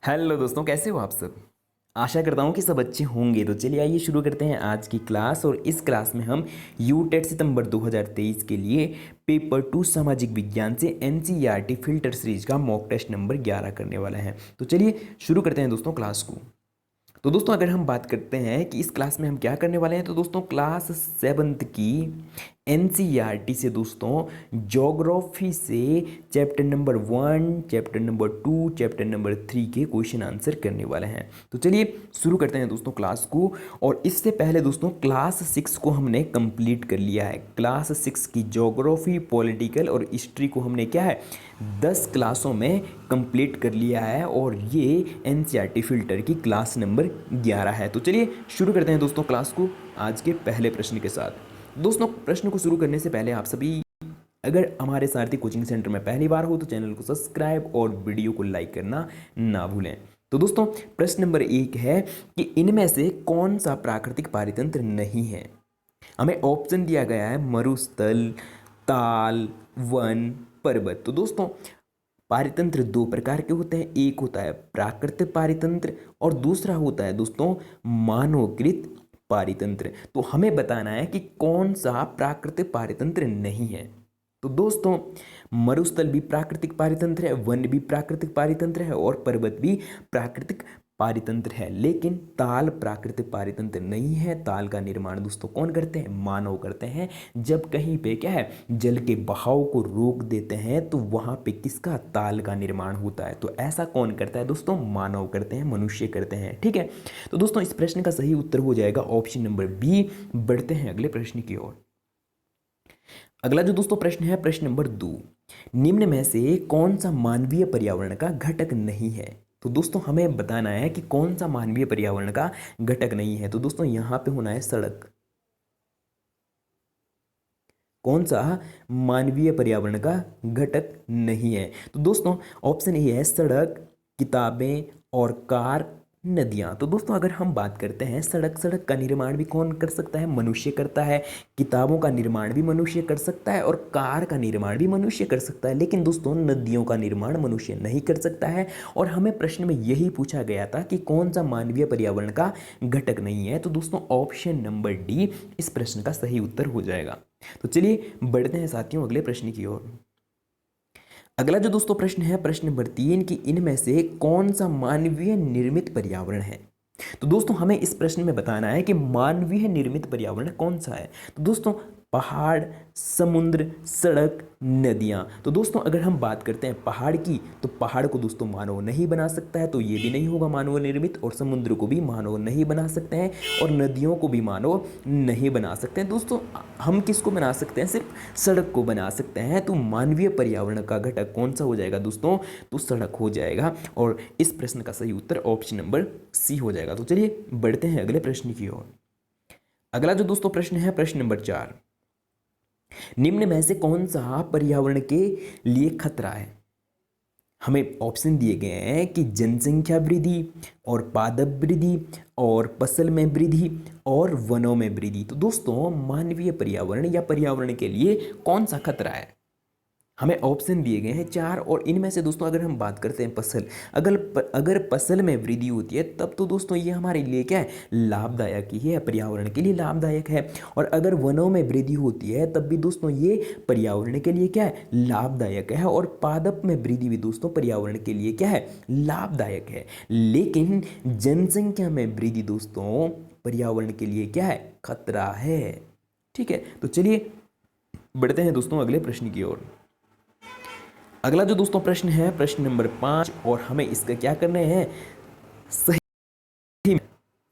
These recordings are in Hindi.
हेलो दोस्तों, कैसे हो आप सब। आशा करता हूँ कि सब अच्छे होंगे। तो चलिए आइए शुरू करते हैं आज की क्लास। और इस क्लास में हम यूटेट सितंबर 2023 के लिए पेपर 2 सामाजिक विज्ञान से एनसीईआरटी फिल्टर सीरीज का मॉक टेस्ट नंबर 11 करने वाले हैं। तो चलिए शुरू करते हैं दोस्तों क्लास को। तो दोस्तों अगर हम बात करते हैं कि इस क्लास में हम क्या करने वाले हैं, तो दोस्तों क्लास 7th की एनसीईआरटी से दोस्तों ज्योग्राफी से chapter number 1, chapter number 2, chapter number 3 के क्वेश्चन आंसर करने वाले हैं। तो चलिए शुरू करते हैं दोस्तों क्लास को। और इससे पहले दोस्तों क्लास 6 को हमने कंप्लीट कर लिया है। क्लास 6 की ज्योग्राफी, पॉलिटिकल और हिस्ट्री को हमने क्या है 10 क्लासों में कंप्लीट कर लिया है। और ये एनसीईआरटी फिल्टर की क्लास नंबर 11 है। तो चलिए शुरू करते हैं दोस्तों क्लास को आज के पहले प्रश्न के साथ। दोस्तों प्रश्न को शुरू करने से पहले आप सभी अगर हमारे सारथी कोचिंग सेंटर में पहली बार हो तो चैनल को सब्सक्राइब और वीडियो को लाइक करना ना भूलें। तो दोस्तों प्रश्न नंबर 1 है कि इनमें से कौन सा प्राकृतिक पारितंत्र नहीं है। हमें ऑप्शन दिया गया है मरुस्थल, ताल, वन, पर्वत। तो दोस्तों पारितंत्र दो प्रकार के होते हैं। एक होता है प्राकृतिक पारितंत्र और दूसरा होता है दोस्तों मानवकृत पारितंत्र। तो हमें बताना है कि कौन सा प्राकृतिक पारितंत्र नहीं है। तो दोस्तों मरुस्थल भी प्राकृतिक पारितंत्र है, वन भी प्राकृतिक पारितंत्र है और पर्वत भी प्राकृतिक पारितंत्र है। लेकिन ताल प्राकृतिक पारितंत्र नहीं है। ताल का निर्माण दोस्तों कौन करते हैं, मानव करते हैं। जब कहीं पे क्या है जल के बहाव को रोक देते हैं तो वहां पे किसका, ताल का निर्माण होता है। तो ऐसा कौन करता है दोस्तों, मानव करते हैं, मनुष्य करते हैं। ठीक है, तो दोस्तों इस प्रश्न का सही उत्तर हो जाएगा ऑप्शन नंबर बी। बढ़ते हैं अगले प्रश्न की ओर। अगला जो दोस्तों प्रश्न है प्रश्न नंबर 2, निम्न में से कौन सा मानवीय पर्यावरण का घटक नहीं है। तो दोस्तों हमें बताना है कि कौन सा मानवीय पर्यावरण का घटक नहीं है। तो दोस्तों यहां पे होना है सड़क। कौन सा मानवीय पर्यावरण का घटक नहीं है। तो दोस्तों ऑप्शन ए है सड़क, किताबें और कार, नदियां। तो दोस्तों अगर हम बात करते हैं सड़क का निर्माण भी कौन कर सकता है, मनुष्य करता है। किताबों का निर्माण भी मनुष्य कर सकता है और कार का निर्माण भी मनुष्य कर सकता है। लेकिन दोस्तों नदियों का निर्माण मनुष्य नहीं कर सकता है। और हमें प्रश्न में यही पूछा गया था कि कौन सा मानवीय पर्यावरण का घटक नहीं है। तो दोस्तों ऑप्शन नंबर डी इस प्रश्न का सही उत्तर हो जाएगा। तो चलिए बढ़ते हैं साथियों अगले प्रश्न की ओर। अगला जो दोस्तों प्रश्न है प्रश्न नंबर 3 कि इनमें से कौन सा मानवीय निर्मित पर्यावरण है। तो दोस्तों हमें इस प्रश्न में बताना है कि मानवीय निर्मित पर्यावरण कौन सा है। तो दोस्तों पहाड़, समुद्र, सड़क, नदियां। तो दोस्तों अगर हम बात करते हैं पहाड़ की, तो पहाड़ को दोस्तों मानव नहीं बना सकता है, तो ये भी नहीं होगा मानव निर्मित। और समुद्र को भी मानव नहीं बना सकते हैं और नदियों को भी मानव नहीं बना सकते हैं। दोस्तों हम किसको बना सकते हैं, सिर्फ सड़क को बना सकते हैं। तो मानवीय पर्यावरण का घटक कौन सा हो जाएगा दोस्तों, तो सड़क हो जाएगा। और इस प्रश्न का सही उत्तर ऑप्शन नंबर सी हो जाएगा। तो चलिए बढ़ते हैं अगले प्रश्न की ओर। अगला जो दोस्तों प्रश्न है प्रश्न नंबर 4, निम्न में से कौन सा पर्यावरण के लिए खतरा है। हमें ऑप्शन दिए गए हैं कि जनसंख्या वृद्धि और पादप वृद्धि और फसल में वृद्धि और वनों में वृद्धि। तो दोस्तों मानवीय पर्यावरण या पर्यावरण के लिए कौन सा खतरा है। हमें ऑप्शन दिए गए हैं 4 और इनमें से दोस्तों अगर हम बात करते हैं फसल, अगर फसल में वृद्धि होती है तब तो दोस्तों ये हमारे लिए क्या है, लाभदायक ही है, पर्यावरण के लिए लाभदायक है। और अगर वनों में वृद्धि होती है तब भी दोस्तों ये पर्यावरण के लिए क्या है, लाभदायक है। और पादप में वृद्धि भी दोस्तों पर्यावरण के लिए क्या है, लाभदायक है। लेकिन जनसंख्या में वृद्धि दोस्तों पर्यावरण के लिए क्या है, खतरा है। ठीक है, तो चलिए बढ़ते हैं दोस्तों अगले प्रश्न की ओर। अगला जो दोस्तों प्रश्न है प्रश्न नंबर 5 और हमें इसका क्या करना है, सही।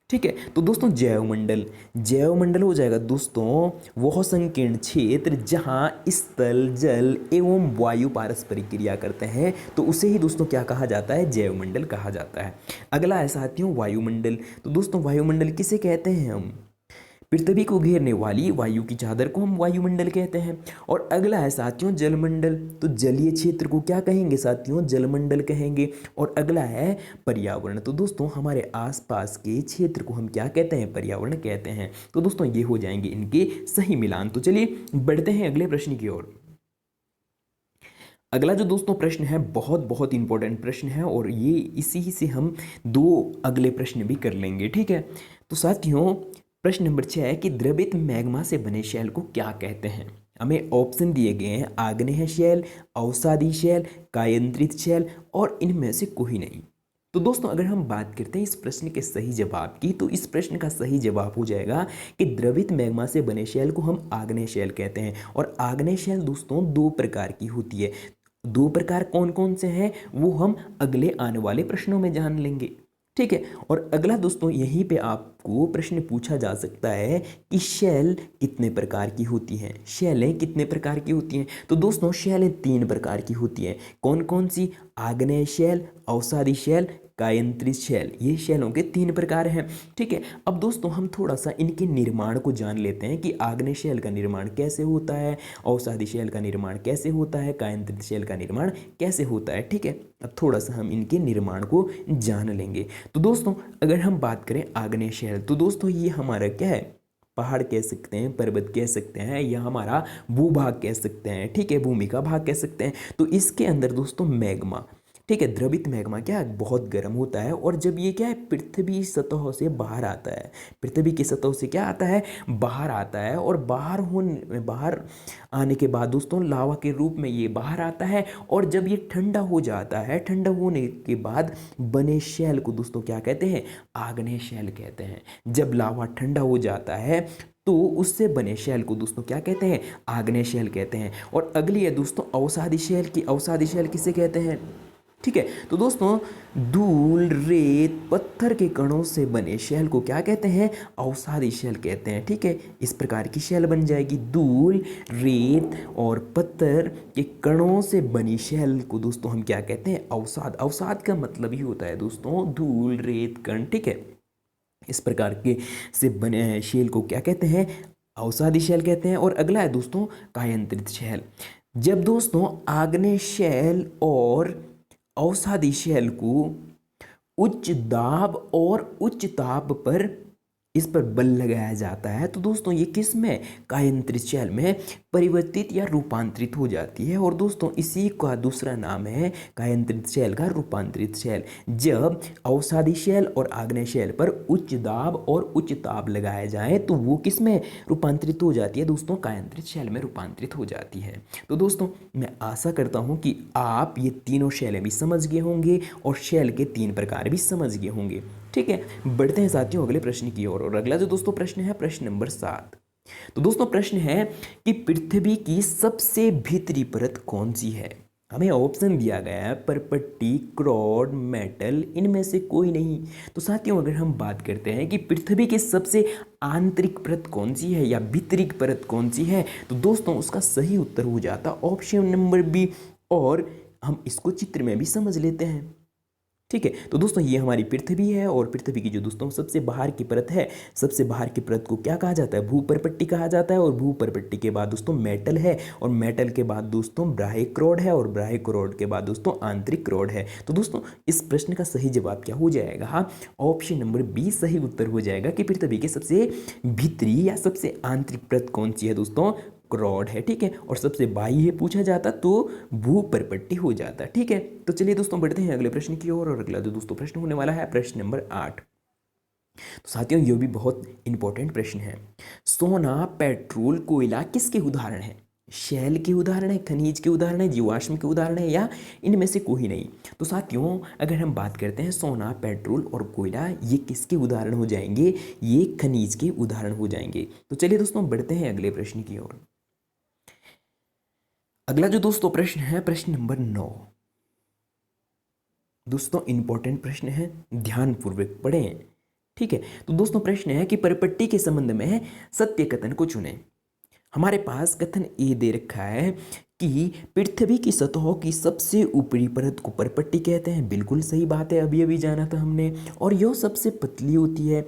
ठीक है, तो दोस्तों जैवमंडल हो जाएगा दोस्तों वह संकीर्ण क्षेत्र जहां स्थल, जल एवं वायु पारस्परिक क्रिया करते हैं, तो उसे ही दोस्तों क्या कहा जाता है, जैवमंडल कहा जाता है। अगला है साथियों वायुमंडल। तो दोस्तों वायुमंडल किसे कहते हैं, हम पृथ्वी को घेरने वाली वायु की चादर को हम वायुमंडल कहते हैं। और अगला है साथियों जलमंडल। तो जलीय क्षेत्र को क्या कहेंगे साथियों, जलमंडल कहेंगे। और अगला है पर्यावरण। तो दोस्तों हमारे आसपास के क्षेत्र को हम क्या कहते हैं, पर्यावरण कहते हैं। तो दोस्तों ये हो जाएंगे इनके सही मिलान। तो चलिए बढ़ते हैं अगले प्रश्न की ओर। अगला जो दोस्तों प्रश्न है बहुत बहुत इंपॉर्टेंट प्रश्न है, और ये इसी से हम दो अगले प्रश्न भी कर लेंगे, ठीक है। तो साथियों प्रश्न नंबर 6 है कि द्रवित मैग्मा से बने शैल को क्या कहते हैं। हमें ऑप्शन दिए गए हैं आग्नेय शैल, अवसादी शैल, कायंत्रित शैल और इनमें से कोई नहीं। तो दोस्तों अगर हम बात करते हैं इस प्रश्न के सही जवाब की, तो इस प्रश्न का सही जवाब हो जाएगा कि द्रवित मैग्मा से बने शैल को हम आग्नेय शैल कहते हैं। और आग्नेय शैल दोस्तों दो प्रकार की होती है। दो प्रकार कौन कौन से हैं वो हम अगले आने वाले प्रश्नों में जान लेंगे, ठीक है। और अगला दोस्तों यहीं पे आपको प्रश्न पूछा जा सकता है कि शैल कितने प्रकार की होती हैं, शैलें कितने प्रकार की होती हैं। तो दोस्तों शैलें 3 प्रकार की होती हैं। कौन कौन सी? आग्नेय शैल, अवसादी शैल, कायंत्रित शैल। ये शैलों के 3 प्रकार हैं, ठीक है। अब दोस्तों हम थोड़ा सा इनके निर्माण को जान लेते हैं कि आग्नेय शैल का निर्माण कैसे होता है, अवसादी शैल का निर्माण कैसे होता है, कायंत्रित शैल का निर्माण कैसे होता है, ठीक है। अब थोड़ा सा हम इनके निर्माण को जान लेंगे। तो दोस्तों अगर हम बात करें आग्नेय शैल, तो दोस्तों ये हमारा क्या है, पहाड़ कह सकते हैं, पर्वत कह सकते हैं, या हमारा भूभाग कह सकते हैं, ठीक है, भूमि का भाग कह सकते हैं। तो इसके अंदर दोस्तों मैग्मा, ठीक है, द्रवित मैग्मा क्या है, बहुत गर्म होता है। और जब ये क्या है पृथ्वी सतह से बाहर आता है, पृथ्वी की सतह से क्या आता है, बाहर आता है। और बाहर आने के बाद दोस्तों लावा के रूप में ये बाहर आता है। और जब ये ठंडा हो जाता है, ठंडा होने के बाद बने शैल को दोस्तों क्या कहते हैं, आग्नेय शैल कहते हैं। जब लावा ठंडा हो जाता है तो उससे बने शैल को दोस्तों क्या कहते हैं, आग्नेय शैल कहते हैं। और अगली है दोस्तों अवसादी शैल की। अवसादी शैल किसे कहते हैं, ठीक है। तो दोस्तों धूल, रेत, पत्थर के कणों से बने शैल को क्या कहते हैं, अवसादी शैल कहते हैं, ठीक है। इस प्रकार की शैल बन जाएगी। धूल, रेत और पत्थर के कणों से बनी शैल को दोस्तों हम क्या कहते हैं, अवसाद। अवसाद का मतलब ही होता है दोस्तों धूल, रेत, कण, ठीक है। इस प्रकार के से बने शैल को क्या कहते हैं, अवसादी शैल कहते हैं। और अगला है दोस्तों कायंत्रित शैल। जब दोस्तों आग्नेय शैल और अवसादी शैल को उच्च दाब और उच्च ताप पर इस पर बल लगाया जाता है, तो दोस्तों ये किस में, कायंत्रित शैल में परिवर्तित या रूपांतरित हो जाती है। और दोस्तों इसी का दूसरा नाम है कायंत्रित शैल का रूपांतरित शैल। जब अवसादी शैल और आग्नेय शैल पर उच्च दाब और उच्च ताप लगाया जाए तो वो किस में रूपांतरित हो जाती है दोस्तों, कायंत्रित शैल में रूपांतरित हो जाती है। तो दोस्तों मैं आशा करता हूँ कि आप ये तीनों शैलें भी समझ गए होंगे और शैल के 3 प्रकार भी समझ गए होंगे, ठीक है। बढ़ते हैं साथियों अगले प्रश्न की ओर। और अगला जो दोस्तों प्रश्न है प्रश्न नंबर 7। तो दोस्तों प्रश्न है कि पृथ्वी की सबसे भीतरी परत कौन सी है। हमें ऑप्शन दिया गया है परपट्टी, क्रॉड, मेटल, इनमें से कोई नहीं। तो साथियों अगर हम बात करते हैं कि पृथ्वी की सबसे आंतरिक परत कौन सी है या भीतरी परत कौन सी है, तो दोस्तों उसका सही उत्तर हो जाता ऑप्शन नंबर बी। और हम इसको चित्र में भी समझ लेते हैं, ठीक है। तो दोस्तों ये हमारी पृथ्वी है और पृथ्वी की जो दोस्तों सबसे बाहर की परत है, सबसे बाहर की परत को क्या कहा जाता है, भूपरपट्टी कहा जाता है। और भूपरपट्टी के बाद दोस्तों मेटल है, और मेटल के बाद दोस्तों ब्राह्य क्रोड है, और ब्राह्य क्रोड के बाद दोस्तों आंतरिक क्रोड है। तो दोस्तों इस प्रश्न का सही जवाब क्या हो जाएगा, हाँ ऑप्शन नंबर बी सही उत्तर हो जाएगा कि पृथ्वी के सबसे भीतरी या सबसे आंतरिक परत कौन सी है दोस्तों, क्रॉड है, ठीक है। और सबसे बाह्य पूछा जाता तो भूपरपट्टी हो जाता, ठीक है। तो चलिए दोस्तों बढ़ते हैं अगले प्रश्न की ओर। और अगला जो दोस्तों प्रश्न होने वाला है प्रश्न नंबर 8। तो साथियों ये भी बहुत इंपॉर्टेंट प्रश्न है। सोना, पेट्रोल, कोयला किसके उदाहरण है, शैल के उदाहरण है, खनिज के उदाहरण है, जीवाश्म के उदाहरण है, या इनमें से कोई नहीं। तो साथियों अगर हम बात करते हैं सोना, पेट्रोल और कोयला ये किसके उदाहरण हो जाएंगे, ये खनिज के उदाहरण हो जाएंगे। तो चलिए दोस्तों बढ़ते हैं अगले प्रश्न की ओर। अगला जो दोस्तों प्रश्न है प्रश्न नंबर 9। दोस्तों इंपॉर्टेंट प्रश्न है, ध्यानपूर्वक पढ़ें, ठीक है। तो दोस्तों प्रश्न है कि परपट्टी के संबंध में सत्य कथन को चुनें। हमारे पास कथन ए दे रखा है कि पृथ्वी की सतह की सबसे ऊपरी परत को परपट्टी कहते हैं। बिल्कुल सही बात है, अभी अभी जाना था हमने। और यह सबसे पतली होती है।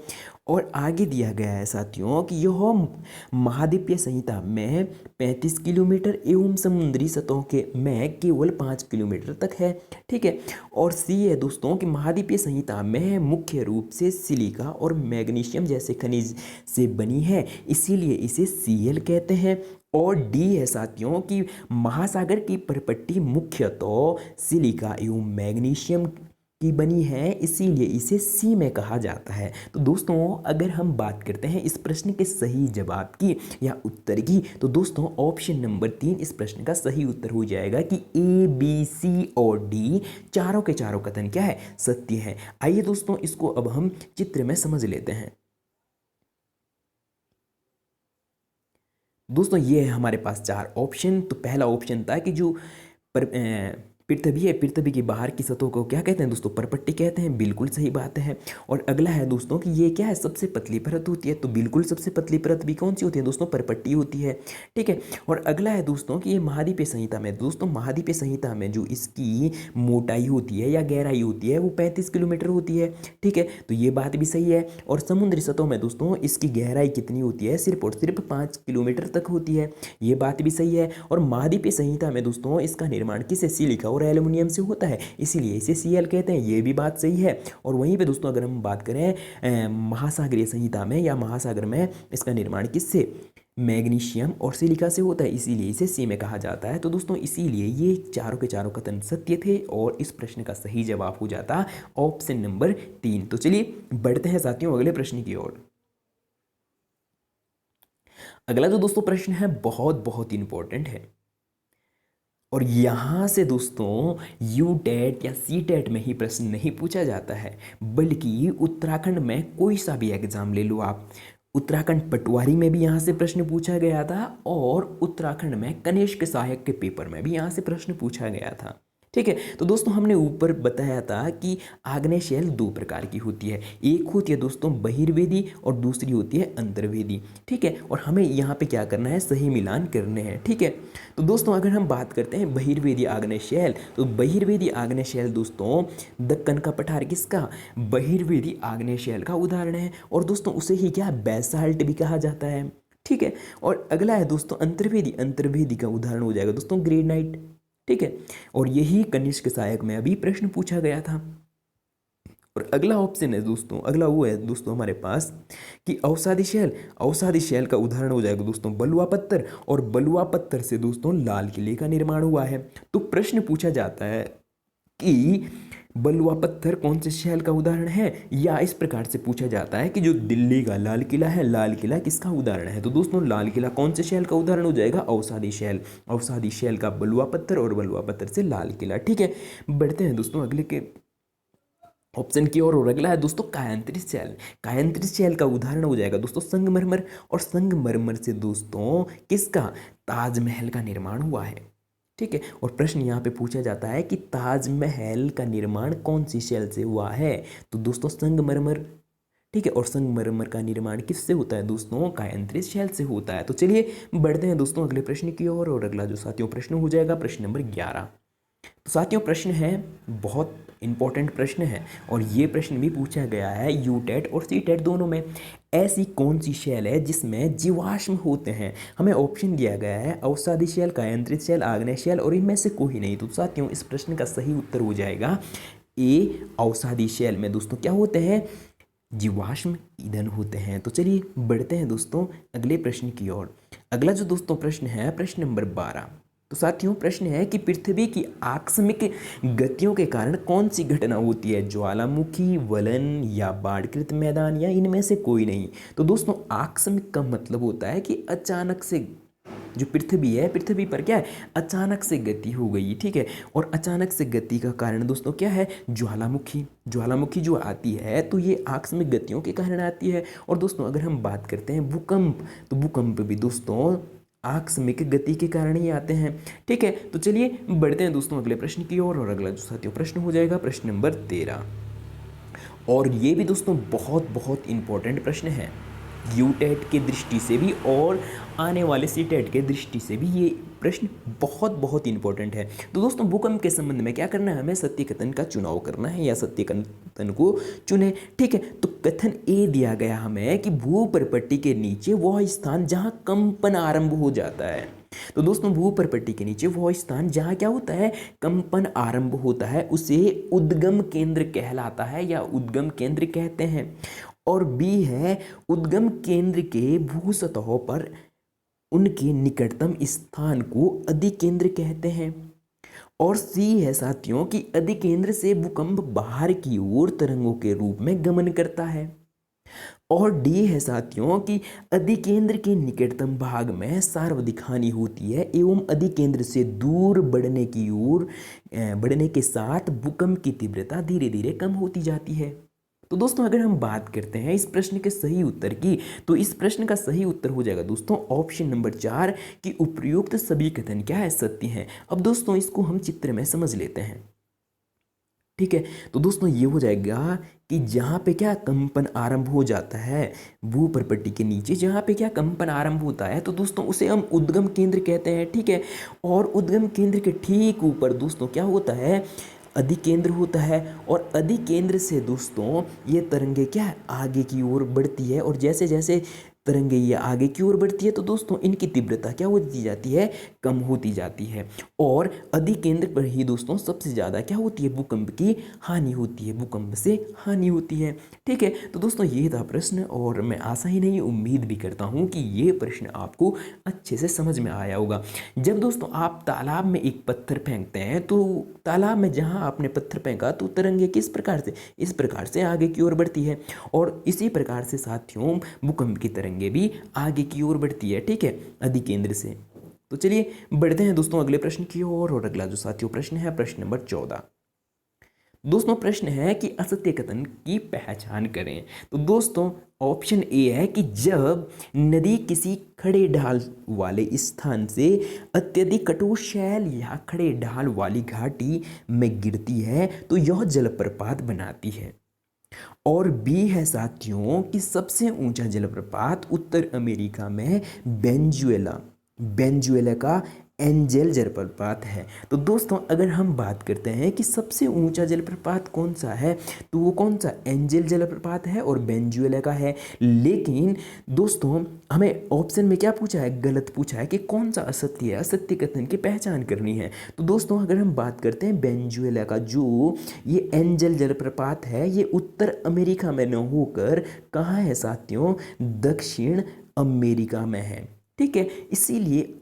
और आगे दिया गया है साथियों कि यह महाद्वीपीय संहिता में 35 किलोमीटर एवं समुद्री सतह के में केवल 5 किलोमीटर तक है, ठीक है। और सी है दोस्तों कि महाद्वीपीय संहिता में मुख्य रूप से सिलिका और मैग्नीशियम जैसे खनिज से बनी है, इसीलिए इसे Cl कहते हैं। और डी है साथियों कि महासागर की परपट्टी मुख्यतः सिलिका एवं मैग्नीशियम की बनी है, इसीलिए इसे सी में कहा जाता है। तो दोस्तों अगर हम बात करते हैं इस प्रश्न के सही जवाब की या उत्तर की, तो दोस्तों ऑप्शन नंबर 3 इस प्रश्न का सही उत्तर हो जाएगा कि ए बी सी और डी चारों के चारों कथन क्या है, सत्य है। आइए दोस्तों इसको अब हम चित्र में समझ लेते हैं। दोस्तों ये है हमारे पास 4 ऑप्शन। तो पहला ऑप्शन था कि जो पृथ्वी है, पृथ्वी की बाहर की सतह को क्या कहते हैं दोस्तों, परपट्टी कहते हैं, बिल्कुल सही बात है। और अगला है दोस्तों कि ये क्या है, सबसे पतली परत होती है, तो बिल्कुल सबसे पतली परत भी कौन सी होती है दोस्तों, परपट्टी होती है, ठीक है। और अगला है दोस्तों कि ये महाद्वीपीय संहिता में, दोस्तों महाद्वीपीय संहिता में जो इसकी मोटाई होती है या गहराई होती है वो 35 किलोमीटर होती है, ठीक है, तो ये बात भी सही है। और समुद्री सतह में दोस्तों इसकी गहराई कितनी होती है, सिर्फ और सिर्फ 5 किलोमीटर तक होती है, ये बात भी सही है। और महाद्वीपीय संहिता में दोस्तों इसका निर्माण किससे, सिलिका और एल्युमिनियम से होता है, इसीलिए इसे सीएल कहते हैं, ये भी बात सही है। और वहीं पे दोस्तों अगर हम बात करें महासागरीय संहिता में या महासागर में, इसका निर्माण किससे, मैग्नीशियम और सिलिका से होता है, इसीलिए इसे सी में कहा जाता है। तो दोस्तों इसीलिए ये चारों के चारों कथन सत्य थे और इस प्रश्न का सही जवाब हो जाता ऑप्शन नंबर 3। तो चलिए बढ़ते हैं साथियों अगले प्रश्न की ओर। अगला जो दोस्तों प्रश्न है बहुत बहुत इंपॉर्टेंट है और यहां से दोस्तों यू टेट या सी टेट में ही प्रश्न नहीं पूछा जाता है, बल्कि उत्तराखंड में कोई सा भी एग्जाम ले लो आप, उत्तराखंड पटवारी में भी यहाँ से प्रश्न पूछा गया था और उत्तराखंड में कनिष्क सहायक के पेपर में भी यहाँ से प्रश्न पूछा गया था, ठीक है। तो दोस्तों हमने ऊपर बताया था कि आग्नेय शैल 2 प्रकार की होती है, एक होती है दोस्तों बहिर्वेदी और दूसरी होती है अंतर्वेदी, ठीक है। और हमें यहाँ पे क्या करना है, सही मिलान करने हैं, ठीक है। तो दोस्तों अगर हम बात करते हैं बहिर्वेदी आग्नेय शैल, तो बहिर्वेदी आग्नेय शैल दोस्तों दक्कन का पठार किसका, बहिर्वेदी आग्नेय शैल का उदाहरण है और दोस्तों उसे ही क्या बेसाल्ट भी कहा जाता है, ठीक है। और अगला है दोस्तों अंतर्वेदी, अंतर्वेदी का उदाहरण हो जाएगा दोस्तों ग्रेनाइट, ठीक है। और यही कनिष्क सहायक में अभी प्रश्न पूछा गया था। और अगला ऑप्शन है दोस्तों, अगला वो है दोस्तों हमारे पास कि अवसादी शैल, अवसादी शैल का उदाहरण हो जाएगा दोस्तों बलुआ पत्थर, और बलुआ पत्थर से दोस्तों लाल किले का निर्माण हुआ है। तो प्रश्न पूछा जाता है कि बलुआ पत्थर कौन से शैल का उदाहरण है, या इस प्रकार से पूछा जाता है कि जो दिल्ली का लाल किला है, लाल किला किसका उदाहरण है। तो दोस्तों लाल किला कौन से शैल का उदाहरण हो जाएगा, अवसादी शैल, अवसादी शैल का बलुआ पत्थर और बलुआ पत्थर से लाल किला, ठीक है। बढ़ते हैं दोस्तों अगले के ऑप्शन की ओर और अगला है दोस्तों कायांतरित शैल, कायांतरित शैल का उदाहरण हो जाएगा दोस्तों संगमरमर, और संगमरमर से दोस्तों किसका, ताजमहल का निर्माण हुआ है, ठीक है। और प्रश्न यहाँ पे पूछा जाता है कि ताजमहल का निर्माण कौन सी शैल से हुआ है, तो दोस्तों संगमरमर, ठीक है। और संगमरमर का निर्माण किससे होता है दोस्तों, कायांतरित शैल से होता है। तो चलिए बढ़ते हैं दोस्तों अगले प्रश्न की ओर और अगला जो साथियों प्रश्न हो जाएगा प्रश्न नंबर 11। तो साथियों प्रश्न है बहुत इंपॉर्टेंट प्रश्न है और ये प्रश्न भी पूछा गया है यू टेट और सी टेट दोनों में। ऐसी कौन सी शैल है जिसमें जीवाश्म होते हैं, हमें ऑप्शन दिया गया है अवसादी शैल, कायांतरित शैल, आग्नेय शैल और इनमें से कोई नहीं। तो साथियों इस प्रश्न का सही उत्तर हो जाएगा ए, अवसादी शैल में दोस्तों क्या होते हैं, जीवाश्म ईंधन होते हैं। तो चलिए बढ़ते हैं दोस्तों अगले प्रश्न की ओर। अगला जो दोस्तों प्रश्न है प्रश्न नंबर 12। तो साथियों प्रश्न है कि पृथ्वी की आकस्मिक गतियों के कारण कौन सी घटना होती है, ज्वालामुखी, वलन या बाढ़कृत मैदान या इनमें से कोई नहीं। तो दोस्तों आकस्मिक का मतलब होता है कि अचानक से जो पृथ्वी है, पृथ्वी पर क्या है, अचानक से गति हो गई, ठीक है। और अचानक से गति का कारण दोस्तों क्या है, ज्वालामुखी, ज्वालामुखी जो आती है तो ये आकस्मिक गतियों के कारण आती है। और दोस्तों अगर हम बात करते हैं भूकंप, तो भूकंप भी दोस्तों आकस्मिक गति के कारण ही आते हैं, ठीक है। तो चलिए बढ़ते हैं दोस्तों अगले प्रश्न की ओर और अगला जो साथियों प्रश्न हो जाएगा प्रश्न नंबर 13। और ये भी दोस्तों बहुत बहुत इंपॉर्टेंट प्रश्न है यू टेट की दृष्टि से भी और आने वाले सी टेट के दृष्टि से भी ये प्रश्न बहुत बहुत इंपॉर्टेंट है। तो दोस्तों भूकंप के संबंध में क्या करना है, हमें सत्य कथन का चुनाव करना है या सत्य कथन को चुने, ठीक है। तो कथन ए दिया गया हमें कि भूपरपट्टी के नीचे वह स्थान जहां कंपन आरंभ हो जाता है। तो दोस्तों भूपरपट्टी के नीचे वह स्थान जहां क्या होता है, कंपन आरंभ होता है, उसे उद्गम केंद्र कहलाता है या उद्गम केंद्र कहते हैं। और बी है उद्गम केंद्र के भू सतहों पर उनके निकटतम स्थान को अधिकेंद्र कहते हैं। और सी है साथियों कि अधिकेंद्र से भूकंप बाहर की ओर तरंगों के रूप में गमन करता है। और डी है साथियों कि अधिकेंद्र के निकटतम भाग में सर्वाधिक हानि होती है एवं अधिकेंद्र से दूर बढ़ने के साथ भूकंप की तीव्रता धीरे धीरे कम होती जाती है। तो दोस्तों अगर हम बात करते हैं इस प्रश्न के सही उत्तर की, तो इस प्रश्न का सही उत्तर हो जाएगा दोस्तों ऑप्शन नंबर 4 कि उपयुक्त सभी कथन क्या है, सत्य हैं। अब दोस्तों इसको हम चित्र में समझ लेते हैं। ठीक है, तो दोस्तों ये हो जाएगा कि जहाँ पे क्या कंपन आरंभ हो जाता है भूपर्पट्टी के नीचे, जहाँ पे क्या कंपन आरंभ होता है तो दोस्तों उसे हम उद्गम केंद्र कहते हैं। ठीक है, और उद्गम केंद्र के ठीक ऊपर दोस्तों क्या होता है, अधिकेंद्र होता है। और अधिकेंद्र से दोस्तों ये तरंगे क्या है आगे की ओर बढ़ती है, और जैसे जैसे तरंगे ये आगे की ओर बढ़ती है तो दोस्तों इनकी तीव्रता क्या होती जाती है, कम होती जाती है। और अधिकेंद्र पर ही दोस्तों सबसे ज़्यादा क्या होती है, भूकंप की हानि होती है, भूकंप से हानि होती है। ठीक है, तो दोस्तों ये था प्रश्न, और मैं आशा ही नहीं उम्मीद भी करता हूँ कि ये प्रश्न आपको अच्छे से समझ में आया होगा। जब दोस्तों आप तालाब में एक पत्थर फेंकते हैं तो तालाब में जहाँ आपने पत्थर फेंका तो तरंगे किस प्रकार से, इस प्रकार से आगे की ओर बढ़ती है, और इसी प्रकार से साथियों भूकंप की तरंगे भी आगे की ओर बढ़ती है। ठीक है, अधिकेंद्र से। तो चलिए बढ़ते हैं दोस्तों अगले प्रश्न की ओर, और अगला जो साथियों प्रश्न है प्रश्न नंबर 14। दोस्तों प्रश्न है कि असत्य कथन की पहचान करें। तो दोस्तों ऑप्शन ए है कि जब नदी किसी खड़े ढाल वाले स्थान से अत्यधिक कठोर शैल या खड़े ढाल वाली घाटी में गिरती है तो यह जलप्रपात बनाती है। और बी है साथियों कि सबसे ऊंचा जलप्रपात उत्तर अमेरिका में वेनेजुएला का एंजल जलप्रपात है। तो दोस्तों अगर हम बात करते हैं कि सबसे ऊंचा जलप्रपात कौन सा है, तो वो कौन सा एंजल जलप्रपात है और वेनेजुएला का है। लेकिन दोस्तों हमें ऑप्शन में क्या पूछा है, गलत पूछा है कि कौन सा असत्य है, असत्य कथन की पहचान करनी है। तो दोस्तों अगर हम बात करते हैं वेनेजुएला का जो ये एंजल जलप्रपात है, ये उत्तर अमेरिका में न होकर कहाँ है साथियों, दक्षिण अमेरिका में है। ठीक है, इसीलिए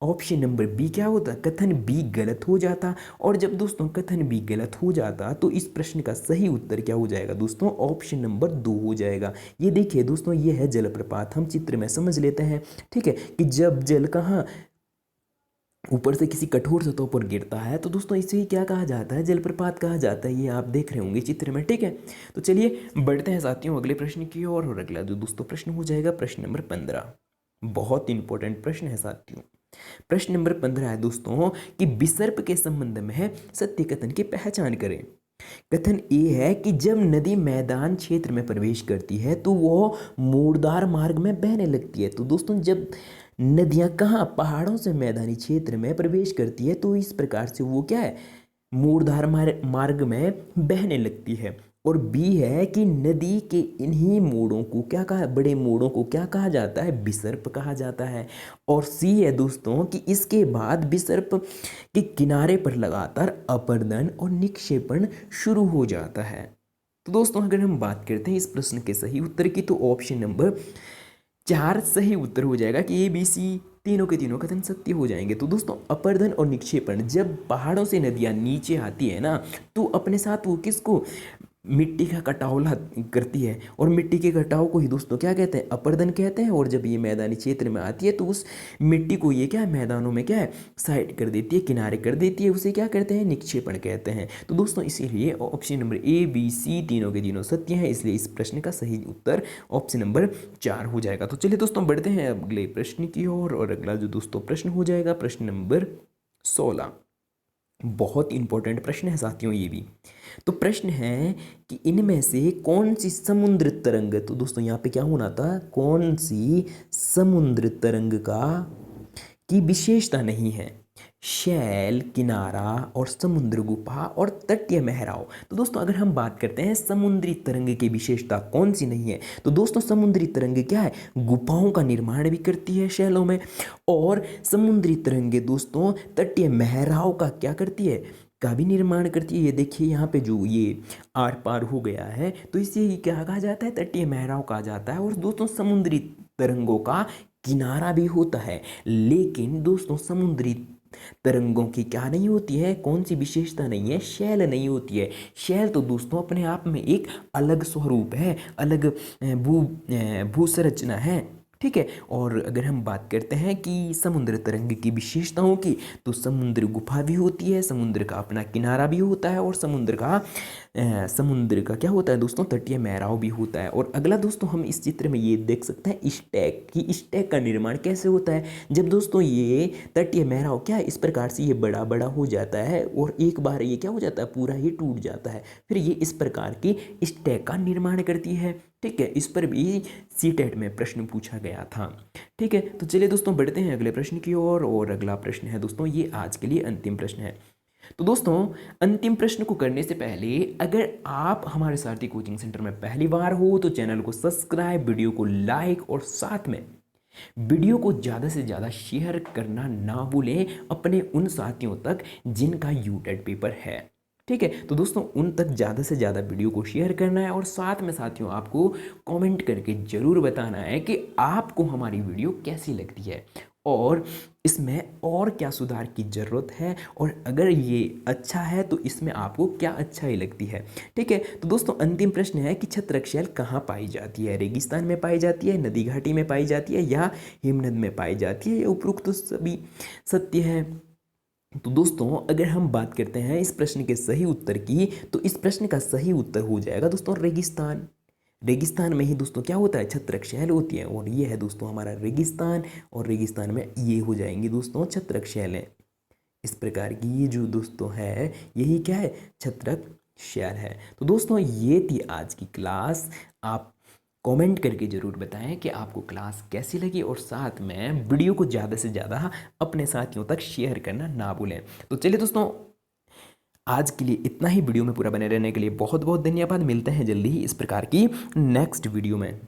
ऑप्शन नंबर बी क्या होता, कथन बी गलत हो जाता। और जब दोस्तों कथन बी गलत हो जाता तो इस प्रश्न का सही उत्तर क्या हो जाएगा दोस्तों, ऑप्शन नंबर 2 हो जाएगा। ये देखिए दोस्तों ये है जलप्रपात, हम चित्र में समझ लेते हैं। ठीक है, कि जब जल कहाँ ऊपर से किसी कठोर सतह पर गिरता है तो दोस्तों इसे क्या कहा जाता है, जलप्रपात कहा जाता है। ये आप देख रहे होंगे चित्र में। ठीक है, तो चलिए बढ़ते हैं साथियों अगले प्रश्न की ओर, और अगला जो दोस्तों प्रश्न हो जाएगा प्रश्न नंबर 15। बहुत इंपॉर्टेंट प्रश्न है साथियों। प्रश्न नंबर 15 है दोस्तों कि विसर्प के संबंध में है सत्य कथन की पहचान करें। कथन ए है कि जब नदी मैदान क्षेत्र में प्रवेश करती है तो वो मोड़दार मार्ग में बहने लगती है। तो दोस्तों जब नदियां कहाँ पहाड़ों से मैदानी क्षेत्र में प्रवेश करती है तो इस प्रकार से वो क्या है, मूर्धार मार्ग में बहने लगती है। और बी है कि नदी के इन्हीं मोड़ों को क्या कहा, बड़े मोड़ों को क्या कहा जाता है, विसर्प कहा जाता है। और सी है दोस्तों कि इसके बाद विसर्प के किनारे पर लगातार अपर्दन और निक्षेपण शुरू हो जाता है। तो दोस्तों अगर हम बात करते हैं इस प्रश्न के सही उत्तर की, तो ऑप्शन नंबर 4 सही उत्तर हो जाएगा कि ए बी सी तीनों के तीनों कथन सत्य हो जाएंगे। तो दोस्तों अपर्दन और निक्षेपण, जब पहाड़ों से नदियां नीचे आती है ना तो अपने साथ वो किसको, मिट्टी का कटाव करती है, और मिट्टी के कटाव को ही दोस्तों क्या कहते हैं, अपर्दन कहते हैं। और जब ये मैदानी क्षेत्र में आती है तो उस मिट्टी को ये क्या है, मैदानों में क्या है, साइड कर देती है, किनारे कर देती है, उसे क्या कहते हैं, निक्षेपण कहते हैं। तो दोस्तों इसीलिए option number A B C तीनों के तीनों सत्य हैं, इसलिए इस प्रश्न का सही उत्तर ऑप्शन नंबर 4 हो जाएगा। तो चलिए दोस्तों बढ़ते हैं अगले प्रश्न की ओर, और अगला जो दोस्तों प्रश्न हो जाएगा प्रश्न नंबर 16। बहुत इंपॉर्टेंट प्रश्न है साथियों ये भी। तो प्रश्न है कि इनमें से कौन सी समुद्र तरंग, तो दोस्तों यहाँ पे क्या होना था, कौन सी समुद्र तरंग की विशेषता नहीं है, शैल, किनारा और समुद्र गुफा और तटीय महराव। तो दोस्तों अगर हम बात करते हैं समुद्री तरंग की विशेषता कौन सी नहीं है, तो दोस्तों समुद्री तरंग क्या है, गुफाओं का निर्माण भी करती है शैलों में, और समुद्री तरंगे दोस्तों तटीय महराव का क्या करती है, का भी निर्माण करती है। ये देखिए यहाँ पे जो ये आर पार हो गया है तो इसे ही क्या कहा जाता है, तटीय महराव कहा जाता है। और दोस्तों समुद्री तरंगों का किनारा भी होता है। लेकिन दोस्तों समुद्री तरंगों की क्या नहीं होती है, कौन सी विशेषता नहीं है, शैल नहीं होती है। शैल तो दोस्तों अपने आप में एक अलग स्वरूप है, अलग भू संरचना है, ठीक है। और अगर हम बात करते हैं कि समुद्र तरंग की विशेषताओं की, तो समुद्र गुफा भी होती है, समुद्र का अपना किनारा भी होता है, और समुद्र का क्या होता है दोस्तों, तटीय महराव भी होता है। और अगला दोस्तों हम इस चित्र में ये देख सकते हैं स्टैक, कि स्टैक का निर्माण कैसे होता है। जब दोस्तों ये तटीय महराव क्या है, इस प्रकार से ये बड़ा बड़ा हो जाता है और एक बार ये क्या हो जाता है, पूरा ही टूट जाता है, फिर ये इस प्रकार की स्टैक का निर्माण करती है, ठीक है। इस पर भी सीटेट में प्रश्न पूछा गया था, ठीक है। तो चलिए दोस्तों बढ़ते हैं अगले प्रश्न की ओर, और अगला प्रश्न है दोस्तों, ये आज के लिए अंतिम प्रश्न है। तो दोस्तों अंतिम प्रश्न को करने से पहले, अगर आप हमारे सारथी कोचिंग सेंटर में पहली बार हो तो चैनल को सब्सक्राइब, वीडियो को लाइक और साथ में वीडियो को ज़्यादा से ज़्यादा शेयर करना ना भूलें अपने उन साथियों तक जिनका यूटेट पेपर है, ठीक है। तो दोस्तों उन तक ज़्यादा से ज़्यादा वीडियो को शेयर करना है, और साथ में साथियों आपको कमेंट करके ज़रूर बताना है कि आपको हमारी वीडियो कैसी लगती है और इसमें और क्या सुधार की ज़रूरत है, और अगर ये अच्छा है तो इसमें आपको क्या अच्छाई लगती है, ठीक है। तो दोस्तों अंतिम प्रश्न है कि छत्रक शैल कहाँ पाई जाती है, रेगिस्तान में पाई जाती है, नदी घाटी में पाई जाती है, या हिमनद में पाई जाती है, ये उपरोक्त तो सभी सत्य है। तो दोस्तों अगर हम बात करते हैं इस प्रश्न के सही उत्तर की, तो इस प्रश्न का सही उत्तर हो जाएगा दोस्तों रेगिस्तान। रेगिस्तान में ही दोस्तों क्या होता है, छत्रक शैल होती है, और ये है दोस्तों हमारा रेगिस्तान, और रेगिस्तान में ये हो जाएंगी दोस्तों छत्रक शैलें। इस प्रकार की ये जो दोस्तों है, यही क्या है, छत्रक शैल है। तो दोस्तों ये थी आज की क्लास। आप कमेंट करके ज़रूर बताएं कि आपको क्लास कैसी लगी, और साथ में वीडियो को ज़्यादा से ज़्यादा अपने साथियों तक शेयर करना ना भूलें। तो चलिए दोस्तों आज के लिए इतना ही। वीडियो में पूरा बने रहने के लिए बहुत बहुत धन्यवाद। मिलते हैं जल्दी ही इस प्रकार की नेक्स्ट वीडियो में।